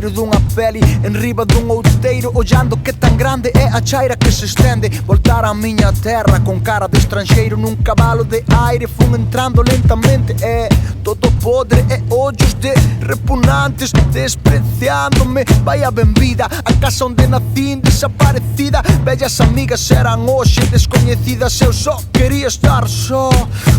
roteiro dunha peli enriba dun outeiro, ollando que tan grande é a chaira que se estende. Voltar a miña terra con cara de estranxeiro nun cabalo de aire, fun entrando lentamente. É todo podre e ollos de repugnantes despreciándome. Vai a benvida a casa onde nacín desaparecida. Bellas amigas eran hoxe descoñecidas, eu só quería estar só.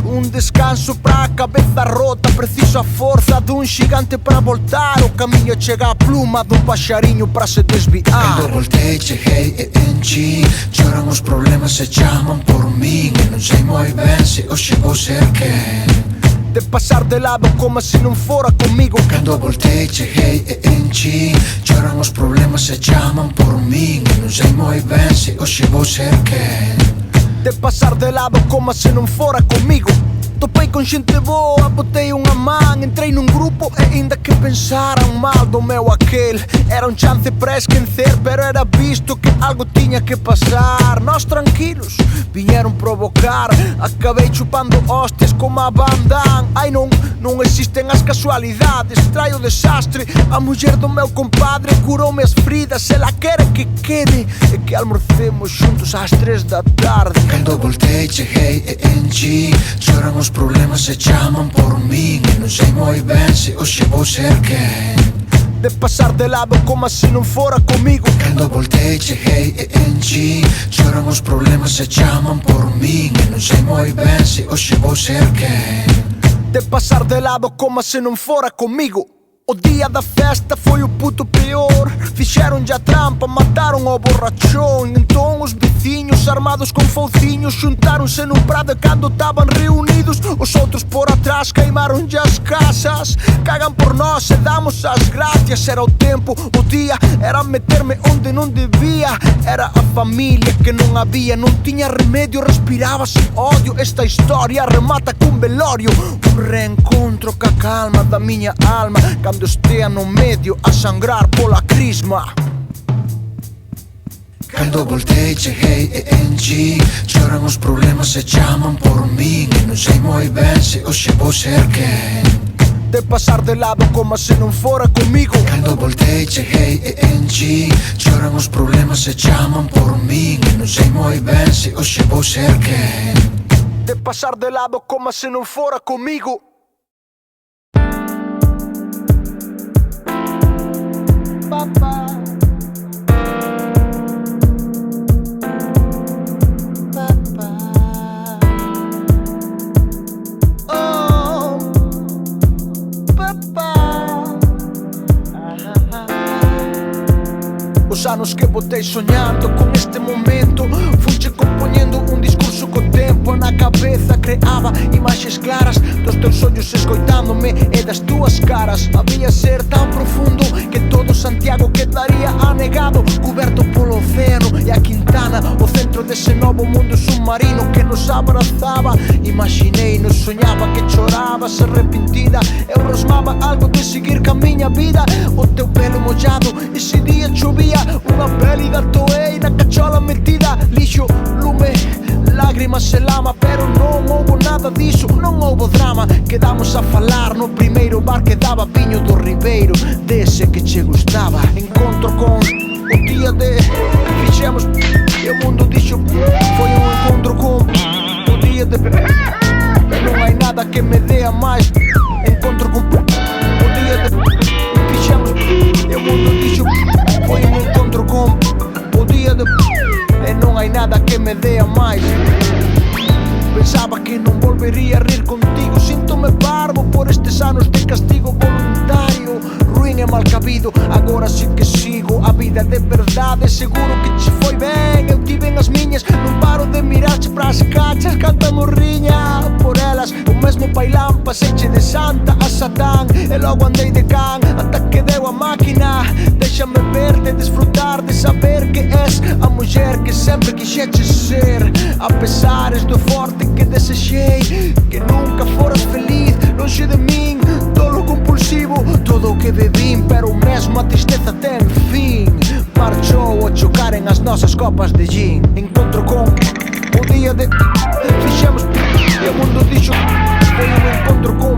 Un descanso pra a cabeza rota, preciso a forza dun xigante para voltar. O camiño chega a pluma dun paxariño para se desviar. Cando voltei cheguei e enchi, choran os problemas e chaman por min. E non sei moi ben se hoxe vou ser quen de pasar de lado como se non fora comigo. Cando voltei cheguei e enchi, choran os problemas e chaman por min. E non sei moi ben se hoxe vou ser quen de pasar de lado como se non fora comigo. Topei con xente boa, botei unha man, entrei nun grupo e ainda que pensaran mal do meu aquel. Era un chance para esquecer, pero era visto que algo tiña que pasar. Nós tranquilos, viñeron provocar, acabei chupando hostias como a bandán. Ai non existen as casualidades, trai o desastre. A muller do meu compadre curoume as fridas, ela quere que quede e que almorcemos xuntos ás 3 da tarde. Cando voltei cheguei e enchi, choran os problemas e chaman por min. E non sei moi ben se hoxe vou ser quen de pasar de lado como se non fora comigo. Cando voltei cheguei e enchi, choran os problemas e chaman por min. E non sei moi ben se hoxe vou ser quen de pasar de lado como se non fora comigo. O día da festa foi o puto peor. Fixeron ya trampa, mataron ao borrachón. Entón os veciños armados con fouciños xuntáronse nun prado e cando taban reunidos os outros por atrás queimaron ya as casas. Cagan por nós e damos as gracias. Era o tempo, o día, era meterme onde non debía. Era a familia que non había, non tiña remedio, respiraba sin odio. Esta historia remata cun velorio, un reencontro ca calma da miña alma cando estea no medio a sangrar pola crisma. Cando voltei cheguei e enchi, choran os problemas e chaman por min. E non sei moi ben se hoxe vou ser quen de pasar de lado como se non fora comigo. Cando voltei cheguei e enchi, choran os problemas e chaman por min. E non sei moi ben se hoxe vou ser quen de pasar de lado como se non fora comigo. Papá, papá, oh, papá. Os anos que botei soñando con este momento, fuche compoñendo un discurso co tempo. Na cabeza creaba imaxes claras dos teus ollos escoitándome e das túas caras. Había ser tan profundo que todo Santiago quedaría anegado, cuberto polo océano e a Quintana, o centro dese novo mundo submarino que nos abrazaba. Imaginei, nos soñaba que chorabas arrepentida. Eu rosmaba algo de seguir ca miña vida. O teu pelo mollado, ese día chovía, unha pélida toei na cachola metida. Lixo, lume, lágrimas e lama, pero non houbo nada diso, non houbo drama. Quedamos a falar no primeiro bar que daba viño do Ribeiro, dese que che gustaba. Encontro con o día de fixemos e o mundo dixo. Foi un encontro con o día de e non hai nada que me dea máis. Encontro con o día de fixemos e o mundo dixo. Foi un encontro con o día de e non hai nada que me dea máis. Pensaba que non volvería a rir contigo. Síntome parvo por estes anos de castigo voluntario, ruín e mal cabido. Agora sí que sigo a vida de verdade. Seguro que che foi ben, eu tiven as miñas. Non paro de mirarche pras cachas canta morriña por elas. O mesmo pailán paseiche de santa a satán e logo andei de can ata que deu a máquina. Déxame verte, desfrutar de saber que és a muller que sempre quixeches ser. A pesares do forte que desexei, que nunca foras feliz lonxe de min. Tolo compulsivo, todo o que bebín, pero mesmo a tristeza ten fin. Marchou a chocaren as nosas copas de gin. Encontro con o día de fixemos e o mundo dixo. Foi un encontro con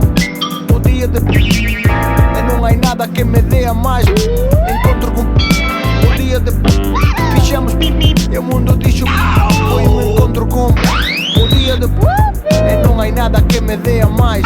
o día de e non hai nada nada que me dê a mais. Encontro com o dia depois fechamos e o mundo dixo foi um encontro com o dia depois e não há nada que me dê a mais.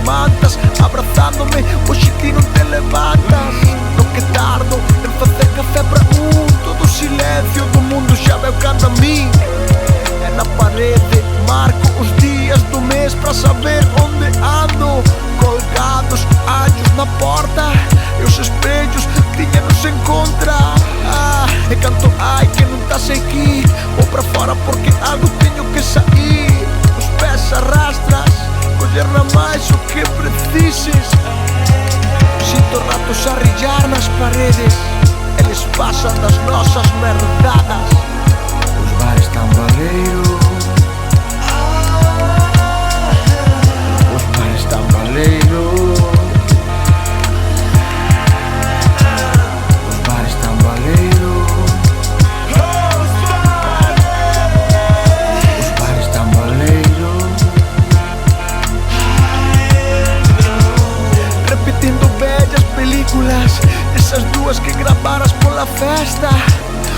Mantas abrazándome, hoxe ti non te levantas. No que tardo en facer café para todo o silencio do mundo xa veu cando a min. E na parede marco os días do mes para saber onde ando. Colgados anjos na porta e os espellos tiñanos en contra. E canto ai que non estás aquí, vou para fora porque algo teño que sair. Os pés arrastras, coller na máis o que precises. Sinto ratos a rillar nas paredes, eles pasan das nosas merdadas. Os bares tan baleiros, os bares tan baleiros, os bares tan baleiros, os bares tan baleiros. Repetindo vellas películas, esas dúas que gravaras pola festa.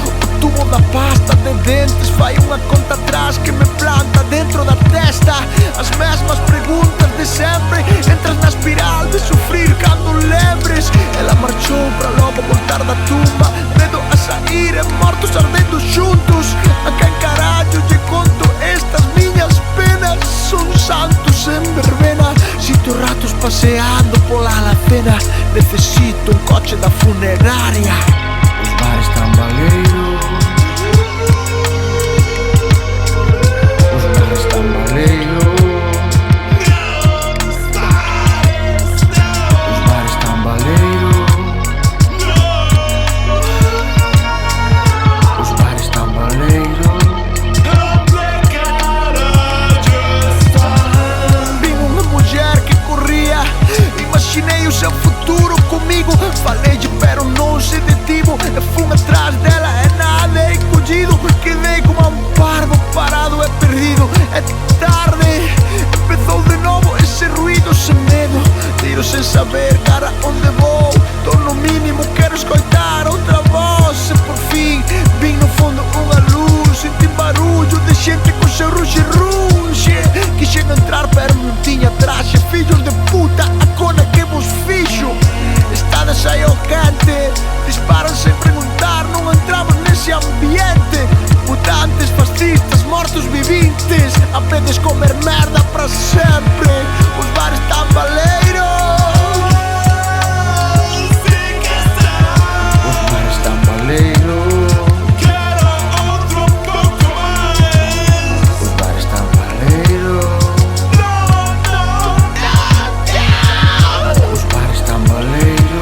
O tubo da pasta de dentes fai unha conta atrás que me planta dentro da testa. As mesmas preguntas de sempre, entras na espiral de sufrir cando lembres. Ela marchou para logo voltar da tumba, medo a sair e mortos ardendo xuntos. A quen carallo lle conto estas miñas penas? Son santos en verbena. Sinto ratos paseando pola alacena, necesito un coche da funeraria. Os bares tan baleiros, os bares tan baleiros, os bares tan baleiros, os bares tan baleiros. Vi unha muller que corría, imaginei o seu futuro comigo. Falei-lhe pero non se detivo, e fun atrás dela e nada he collido. Quedei como un parvo parado e perdido. É tarde, empezou de novo ese ruido sen medo. Tiro sen saber cara onde vou, tô no mínimo quero escoitar outra voz. E por fin vin no fondo unha luz, senti barullo de xente co seu ruxe ruxe. Quixen entrar pero non tiña traxe. Fillos de puta, a cona que vos fixo. Estades aí ao quente, disparan sen preguntar, non entramos nese ambiente. Mutantes, fascistas, mortos vivintes, a veces comer merda para sempre. Os bares tan baleiros, os bares tan baleiros, os bares tan baleiros, os bares tan baleiros.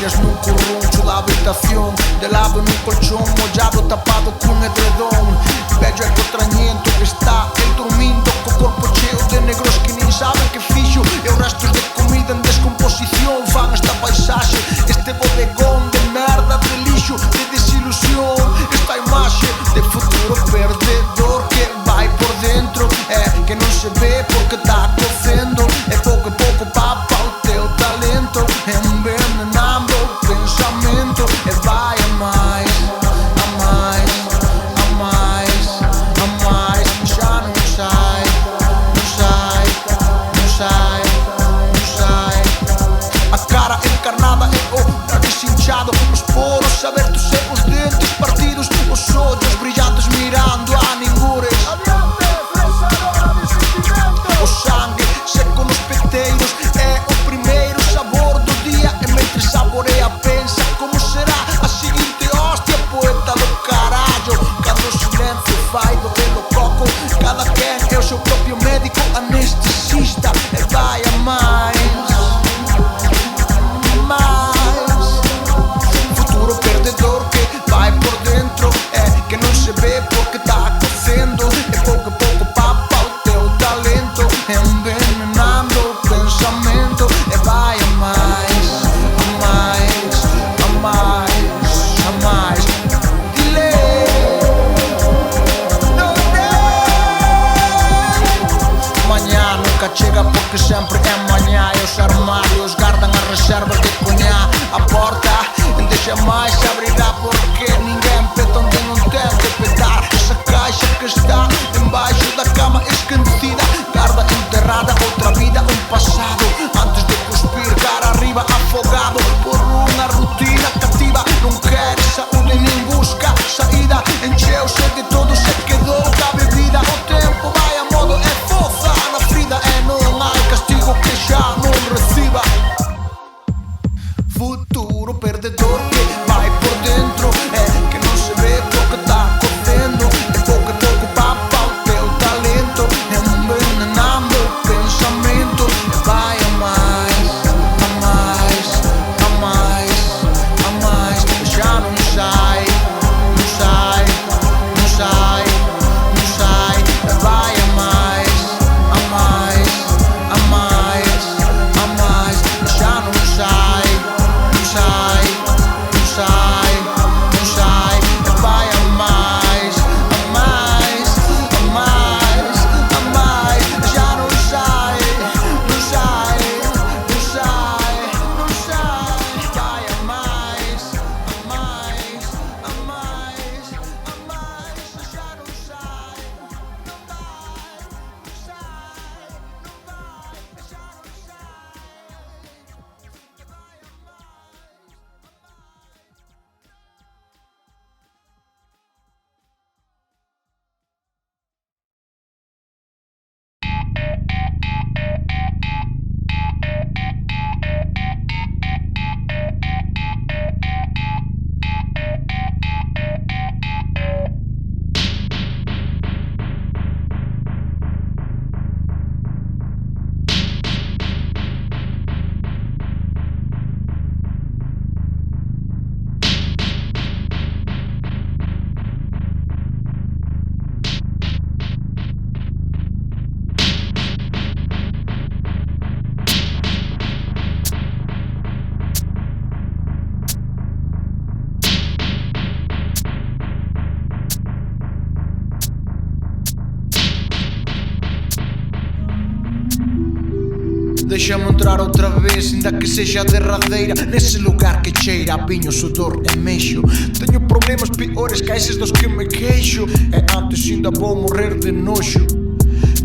Toallas nun curruncho da habitación, de lado nun colchón mollado tapado cun edredón. Vello e cotrañento que está el dormindo, co corpo cheo de negros que nin saben que fixo, e os restos de comida en descomposición fan esta paisaxe, este bodegón de merda, de lixo, de desilusión. Esta imaxe de futuro perdedor que vai por dentro, que non se ve porque tá cocendo, e pouco papa o teu talento, envenenando o pensamento, e vai a máis, a máis, a máis, a máis. Xa non sai, non sai, non sai, non sai. A cara encarnada e o nariz hinchado, os poros abertos e os dentes partidos, os ollos brillantes mirando a ningures. O sangue seco nos peteiros é o primeiro sabor do dia, e mentre saborea pensa como será a seguinte hostia, poeta do carallo. Cando o silencio fai do pelo coco, cada quen é o seu propio médico anestesista, e vai a máis, máis. Futuro perdedor que vai por dentro, que non se ve porque tá cocendo, e pouco papa o teu talento, envenenando o pensamento, e vai a máis, a máis, a máis, a máis. Dile, no mañá nunca chega porque sempre é mañá, e os armários guardan as reservas de coñá. A porta deixa máis se abrirá porque ninguén peta onde non ten que petar. Esa caixa que está embaixo da cama esquecida, garda enterrada outra vida, un pasado, antes de cuspir cara arriba, afogado por unha rutina cativa. Non quere saúde nin busca saída, encheuse de todo, se quedou da bebida. O tempo vai a modo e foza na frida, e non hai castigo que xa non reciba. Futuro perdedor que vai por dentro, que non se ve porque tá cocendo, e pouco papa o teu talento, envenenando o pensamento, e vai a máis, a máis, a máis, a máis. Xa non sai, non sai, non sai, non sai, e vai a máis, a máis, a máis, a máis. Xa non sai, non sai, non sai, non sai, e vai a máis, a máis, a máis, a máis. Já non sai, non sai, non sai, non sai, vai a máis, a máis, a máis, a máis. Já non sai, non vai, non sai, non vai, já non sai. Deixa-me entrar outra vez, ainda que seja derradeira, nesse lugar que cheira a vinho, sudor e mexo. Tenho problemas piores que esses dos que me queixo, e antes ainda vou morrer de nojo.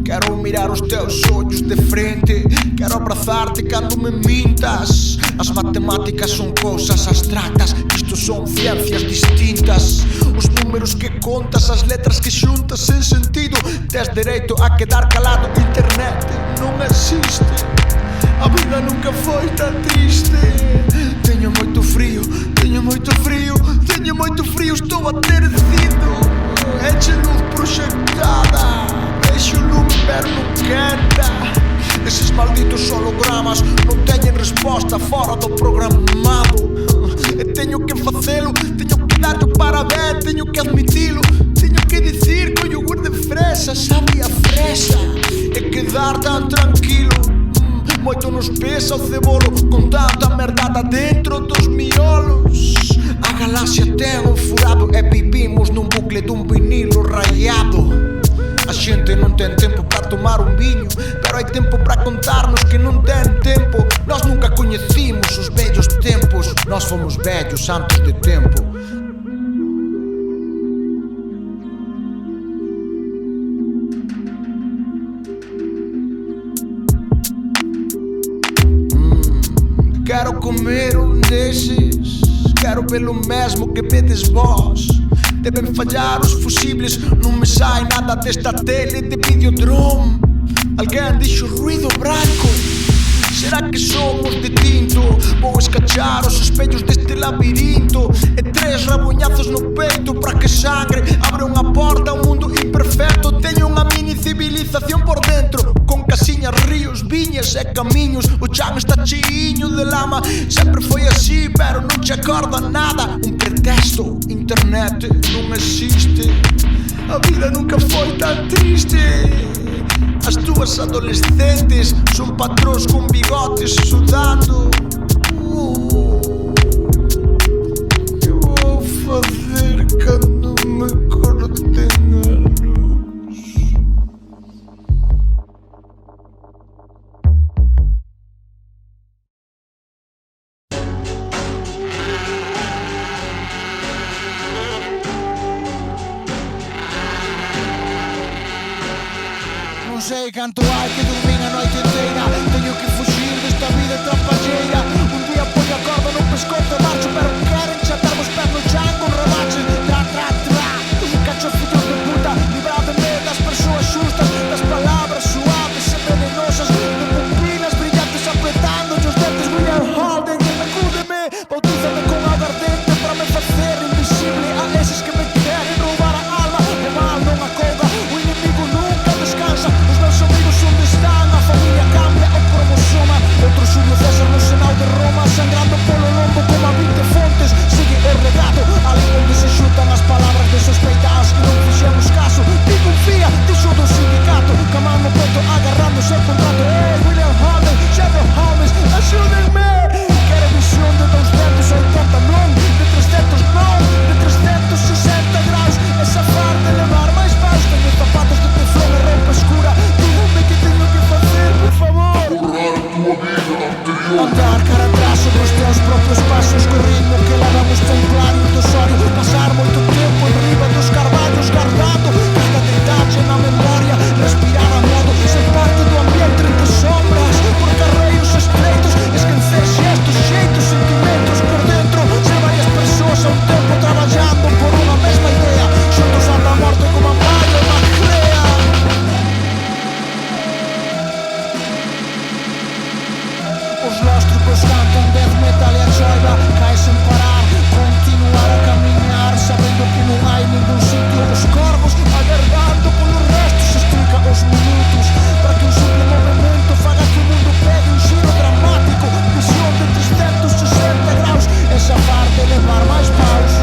Quero mirar os teus olhos de frente, quero abraçar-te cando me mintas. As matemáticas são coisas abstratas, isto são ciências distintas. Os números que contas, as letras que juntas sem sentido. Tens direito a quedar calado, internet não existe. A vida nunca foi tão triste. Tenho muito frio, tenho muito frio, tenho muito frio, estou aterrecido. Enche luz projetada, deixa o lume ver no queda. Esses malditos hologramas não têm resposta. resposta fora do programado. E teño que facelo, teño que dar o parabéns, teño que admitilo. Teño que dicir que o yogur de fresa sabía fresa e quedar tan tranquilo. Moito nos pesa o cebolo con tanta merdada dentro dos miolos. A galaxia ten un furado e vivimos nun bucle dun vinilo rayado. A xente non ten tempo para tomar un viño, pero hai tempo para contarnos que non ten tempo. Nós nunca coñecimos os vellos tempos, nós fomos vellos antes de tempo. Quero comer un deses, quero pelo mesmo que vedes vós. Deben fallar os fusibles, non me sai nada desta tele de Videodrome. Alguén dixo ruido branco, será que somos de tinto? Vou escachar os espellos deste labirinto e 3 rabuñazos no peito para que sangre abre unha porta a un mundo imperfecto. Teño unha mini civilización por dentro, con casiñas, ríos, viñas e camiños. O chan está cheiño de lama, sempre foi así, pero non che acorda nada. Un pretexto, internet non existe. A vida nunca foi tan triste. As túas adolescentes son patróns con bigotes sudando. Que vou facer cando me corten a luz? Non sei canto hai que dormir a noite inteira. Teño que fuxir desta vida trapalleira. Un día poi a corda no pescozo e marcho, pero queren chatar os pés no chan con rebaches. Tra, tra, tra. Cacho fillos de puta, librademe das persoas xustas, das palabras suaves e venenosas, de pupilas brillantes apretando os dentes. William Holden, acúdeme, bautízame con aguardente para me facer invisible a eses que me queren roubar a alma. O mal non acolga, o inimigo nunca descansa. Os meus amigos onde están, a familia cambia o cromosoma. Outro Julio César no Senado de Roma, sangrando polo lombo como a 20 fontes. Sigue o regado, ali onde se xuntan as palabras de sospeitadas que non fixemos caso. Ti confía, dixo do sindicato, camán no peto agarrándose ao contrato. William Holden, Sherlock Holmes, axúdenme. Quero visión de 280 non, de 300 non, de 360 graus. E safar de levar máis paus. Teño zapatos de teflón e roupa escura. Díganme que teño que facer, por favor. Borrar a tua vida anterior. Andar cara atrás sobre os teus propios pasos, co ritmo que levamos templarios do sorio. Pasar moito tempo en riba dos carballos, guardando cada detalle na memoria. Respirar a modo, ser parte do ambiente entre sombras, por carreiros estreitos. Esquecer xestos, xeitos, sentimentos por dentro. Ser varias persoas a un tempo traballando por unha mesma idea, xuntos anda a morte como a Mario e Maclea. Os lóstricos cantan death metal e a choiva cae sen parar. Continuar a camiñar sabendo que non hai ningún sitio. Os corvos agardando polos restos, estrica os minutos para que un simple movimento faga que o mundo pegue un xiro dramático. Visión de 360 graus e safar de levar máis paus.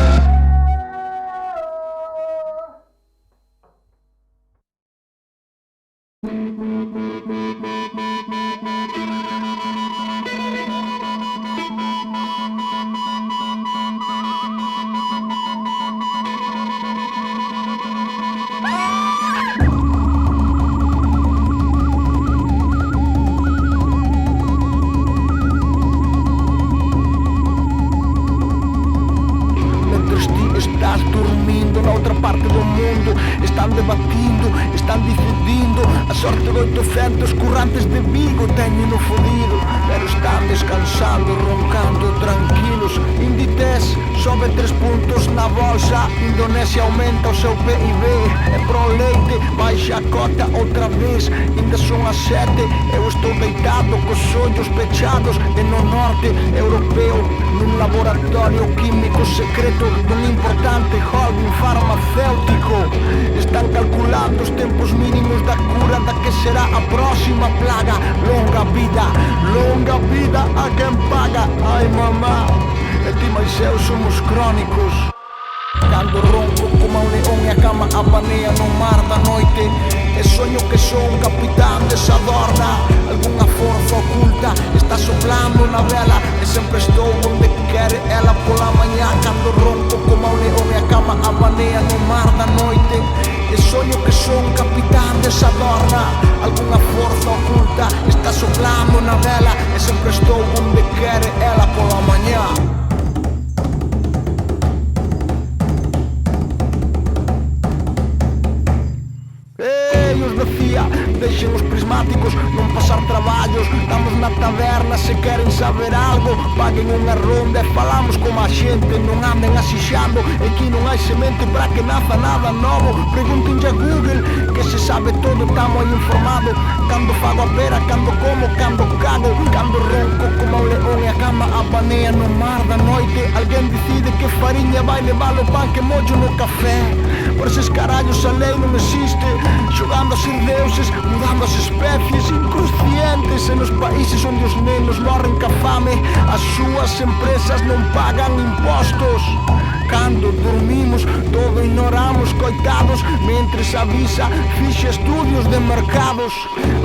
Estás dormindo na outra parte do mundo. Están debatindo, están decidindo. A sorte de 800 currantes de Vigo teñen no fodido, pero están descansando, roncando tranquilos. Inditex sobe 3 puntos na bolsa, Indonesia aumenta o seu PIB. E pro leite baixa a cota outra vez. Ainda son as 7, eu estou deitado cos ollos pechados. E no norte europeo, nun laboratorio químico secreto dun importante holding farmacéutico, están calculando os tempos mínimos da cura da que será a próxima plaga. Longa vida a quen paga. Ai mamá, e ti mais eu somos crónicos. Cando ronco como un león e a cama abanea no mar da noite, e soño que sou un capitán desa dorna. Alguna forza oculta está soplando na vela, e sempre estou onde quere ela pola mañá. Cando ronco como un león e a cama abanea no mar da noite, e soño que sou un capitán desa dorna. Alguna forza oculta está soplando na vela, e sempre estou onde quere ela pola mañá. Os decía, deixen os prismáticos non pasar traballos. Estamos na taberna, se queren saber algo paguen unha ronda e falamos como a xente. Non anden asixando, e aquí non hai semente para que naza nada novo. Preguntenlle a Google, que se sabe todo, estamos aí informado. Cando fago a pera, cando como, cando cago, cando ronco como un león e a cama abanea no mar da noite. Alguén decide que fariña vai levar o pan que mollo no café. Por eses carallos a lei non existe, xogando a ser deuses, mudando as especies inconscientes. E nos países onde os nenos morren ca fame, as súas empresas non pagan impostos. Cando dormimos, todo ignoramos, coitados. Mentres avisa, fixe estudios de mercados.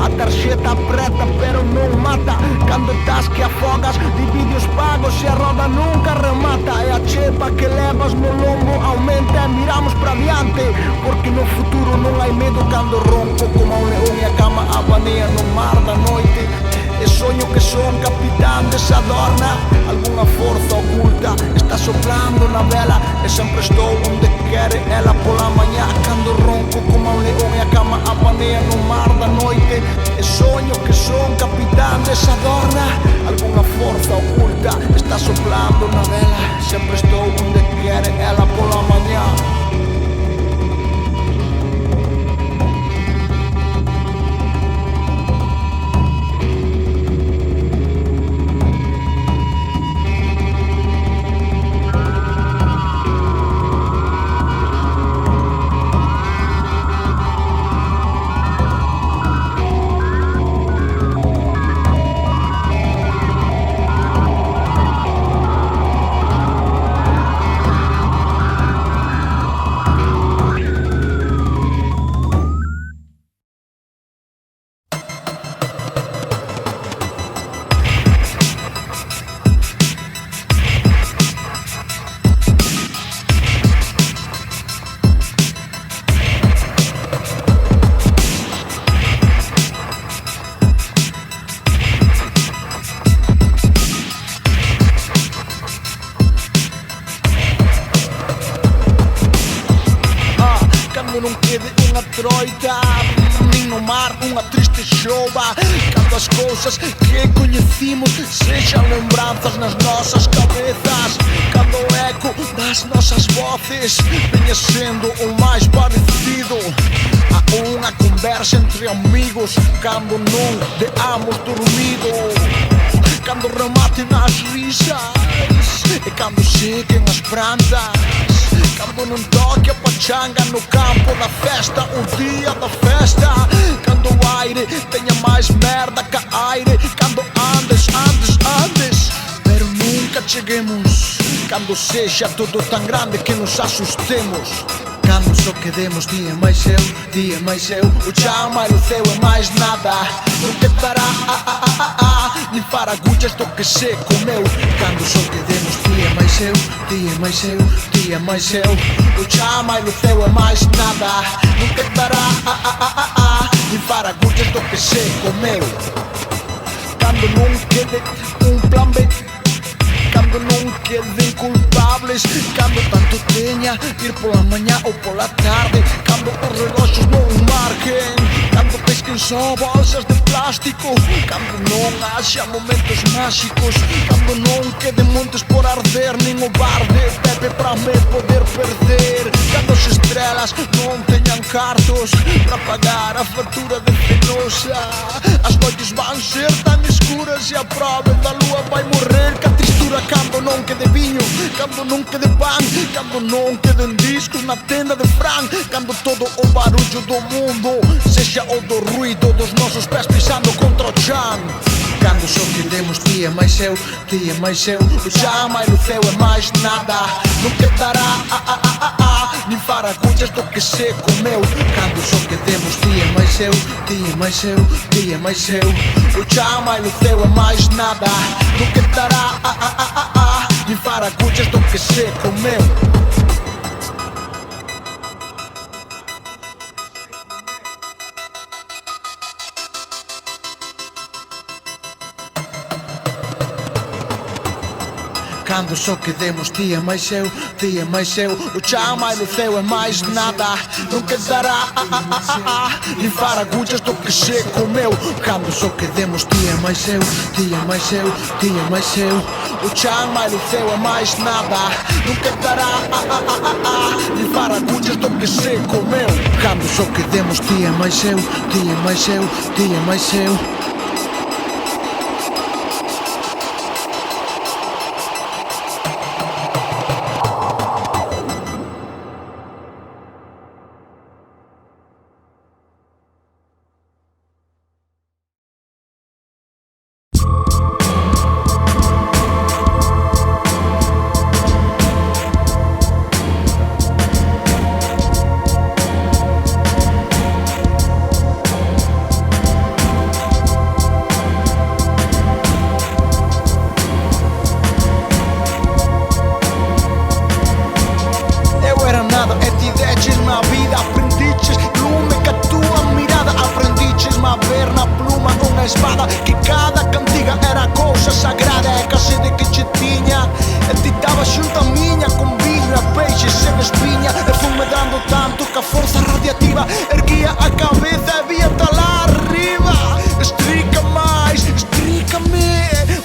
A tarxeta apreta pero non mata. Cando estás que afogas, divide os pagos e a roda nunca remata. E a chepa que levas no lombo aumenta e miramos para diante, porque no futuro non hai medo. Cando ronco como un león e a cama abanea no mar da noite, e soño que sou un capitán desa dorna. Alguna forza oculta está soplando na vela, e sempre estou onde quere ela pola mañá. Cando ronco como un león e a cama abanea no mar da noite, e soño que sou un capitán desa dorna. Alguna forza oculta está soplando na vela, sempre estou onde quere ela pola mañá. Non quede unha troita, nin no mar unha triste xova. Cando as cousas que coñecimos sexan lembranzas nas nosas cabezas. Cando o eco das nosas voces veña sendo o máis parecido a unha conversa entre amigos. Cando non deamos dormido, cando rematen as risas e cando seguen as prantas. Cando non toque a pachanga no campo da festa, o día da festa. Cando o aire teña máis merda que aire. Cando andes, pero nunca cheguemos. Cando sexa todo tan grande que nos asustemos. Cando só quedemos día máis eu, o chão máis o céu e máis nada. Non quedará nin faragullas do que se comeu. Cando só quedemos día máis eu, o chão máis o céu e máis nada. Non quedará nin faragullas do que se comeu. Cando non quede un plan B, cando non queden culpables sabes, cando tanto teña ir pola mañá ou pola tarde, cando os reloxos non marquen, cando pesquen só bolsas de plástico, cando non haxa momentos máxicos, cando non queden montes por arder, nin o bar de Pepe pra me poder perder, cando as estrelas non teñan cartos pra pagar a factura de Fenosa, as noites van ser tan escuras e a prova da lúa vai morrer, que a tristura cando non quede viño, cando non quede pan, cando non queden discos na tenda de Fran, cando todo o barullo do mundo sexa o do ruido dos nosos pés pisando contra o chan, cando só quedemos ti e máis eu, o chan máis o ceo e máis nada, non quedará nin faracullas do que se comeu, cando só quedemos ti e máis eu, o chan máis o ceo e máis nada, non quedará nin faracullas do que se comeu. Cando só quedemos ti e máis eu, o chan máis o ceo e máis nada, non quedará nin faragullas do que se comeu, cando só quedemos ti e máis eu, o chan máis o ceo e máis nada, non quedará nin faragullas do que se comeu, cando só quedemos ti e máis eu, na vida aprendiches lume que a túa mirada, aprendiches a ver na pluma unha espada, que cada cantiga era cousa sagrada e case de que che tiña, e ti taba xunto a miña con viño e peixes sen espiña, e fume dando tanto que a forza radiativa erguía a cabeza e vía talá arriba, estrica máis, estrícame,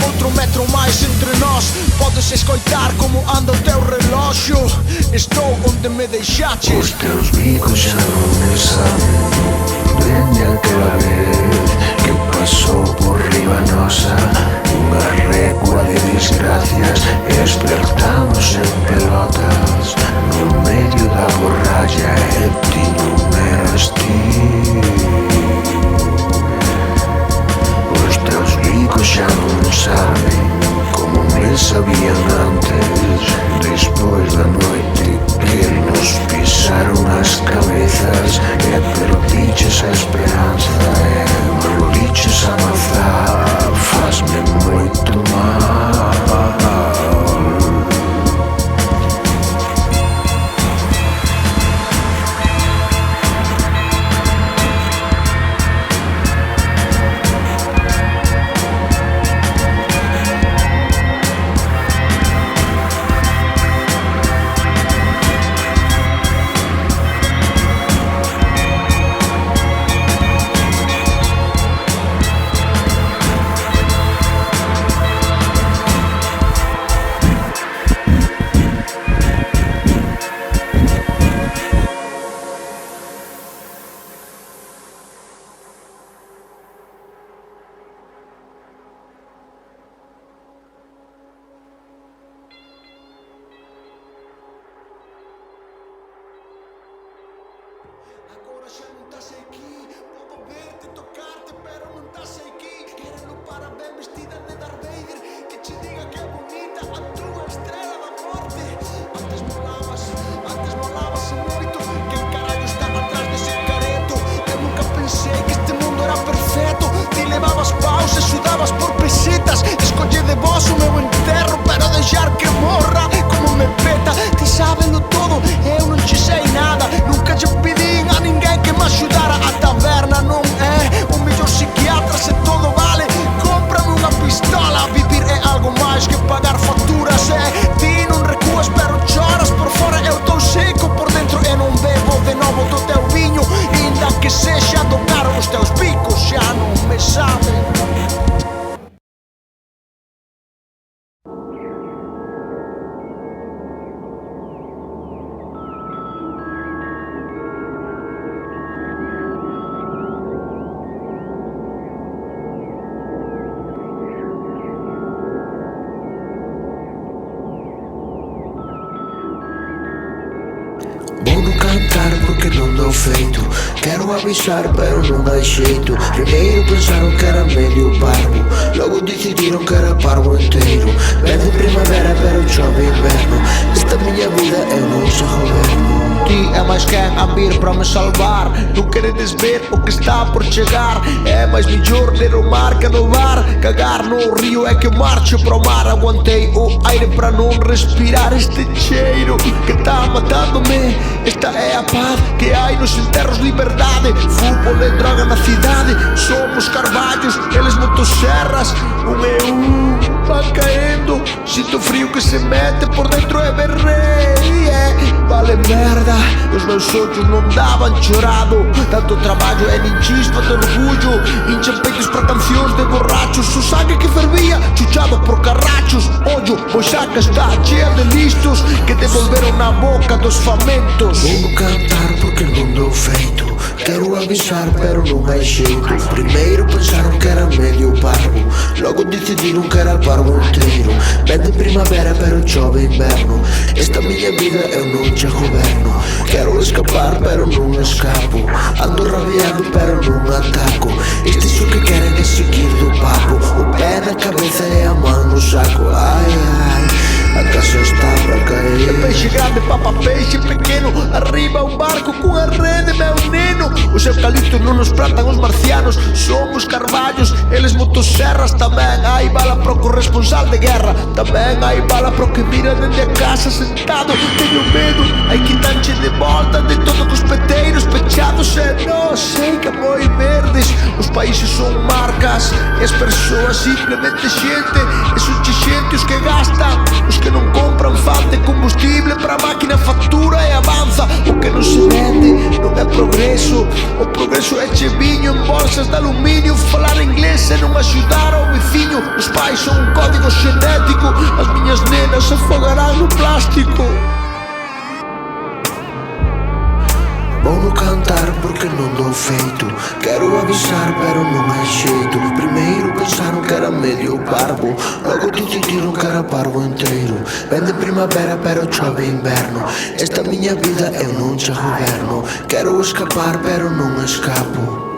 outro metro máis entre nós, podes escoitar como anda o teu reloxo, estou onde me deixaches. Os teus bicos xa non me saben, dende aquela vez que pasou por riba nosa unha recua de desgracias, e despertamos en pelotas no medio da borralla, e ti non eras ti. Os teus bicos xa non saben como me sabían antes, despois da noite que nos pisaron as cabezas, e perdiches a esperanza e mordiches a mazá, fazme moito mal. Agora xa non estás aquí, podo verte, tocarte, pero non estás aquí. Quérelo para ben vestida de Darth Vader, que che diga que é bonita a túa estrela da morte. Antes molabas moito, quen carallo está atrás dese careto? Eu nunca pensei que este mundo era perfecto. Ti levabas paus e sudabas por pesetas, escolle de vos o meu enterro, pero deixar que morra como me peta. Ti sábelo todo, eu non che sei nada, nunca che pedín a ninguén que me axudara. A taberna non é o mellor psiquiatra, se todo vale, cómprame unha pistola. Vivir é algo máis que pagar facturas, ti non recuas pero cantar porque non dou feito. Quero avisar pero non hai xeito. Primeiro pensaron que era medio parvo, logo decidiron que era parvo inteiro. Verde primavera pero chove inverno. Esta miña vida eu non sei goberno. Ti é máis quen a vir para me salvar. Non queredes ver o que está por chegar. É máis mellor ler o mar que no bar. Cagar no río é que marcho para o mar. Aguantei o aire para non respirar este cheiro que está matándome. Esta é a paz que hai nos enterros, liberdade. Fútbol e droga na cidade. Somos carballos, eles motosserras. Un e un van caendo. Sinto frío que se mete por dentro e berrei. Vale merda, os meus ollos non daban chorado. Tanto traballo e nin chispa de orgullo. Hinchan peitos para cancións de borrachos. O sangue que fervía, chuchado por carrachos. Ollo, Boixaca está chea de listos que devolveron na boca dos famentos. Vou cantar porque non dou feito. Quero avisar pero non hai xeito. Primeiro pensaron que era medio parvo, logo decidiron que era parvo inteiro. Vende primavera pero chove inverno. Esta miña vida eu non che goberno. Quero escapar pero non escapo. Ando rabiado pero non ataco. Estes o que queren é seguir do papo. O pé na cabeza e a man no saco. Ai, ai, a casa está para caer. Peixe grande papa peixe pequeno. Arriba un barco cunha rede, meu neno. Os eucaliptos non nos plantan os marcianos. Somos carballos, eles motosserras. Tamén hai bala pro corresponsal de guerra. Tamén hai bala pro que mira dende a casa sentado. Teño medo, hai quitanche de volta de todos os peteiros pechados. E non sei que moi verdes. Os países son marcas e as persoas simplemente xente. E son xente os que gastan, os que non compran fan de combustible para a máquina factura e avanza. O que non se vende non é progreso. O progreso é che viño en bolsas de aluminio. Falar inglés e non axudar ao veciño. Os pais son un código xenético. As miñas nenas se afogarán no plástico. Vou cantar porque non dou feito. Quero avisar pero non hai xeito. Primeiro pensaron que era medio parvo, logo decidiron que era parvo inteiro. Vende primavera pero chove inverno. Esta miña vida eu non che goberno. Quero escapar pero non escapo.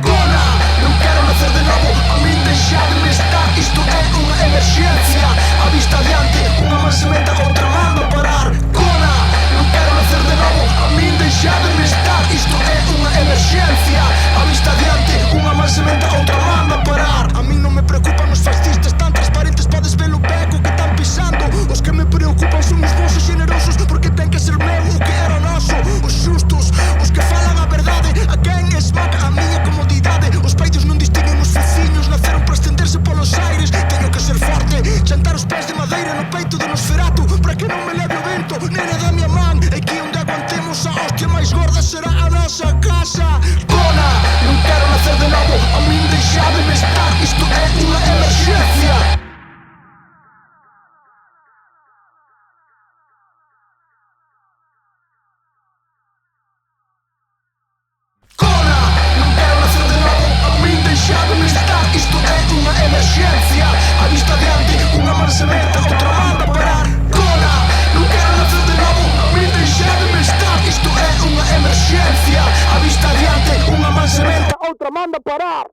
Cona, non quero nacer de novo, a min deixademe estar. Isto é unha emerxencia. outra, manda parar!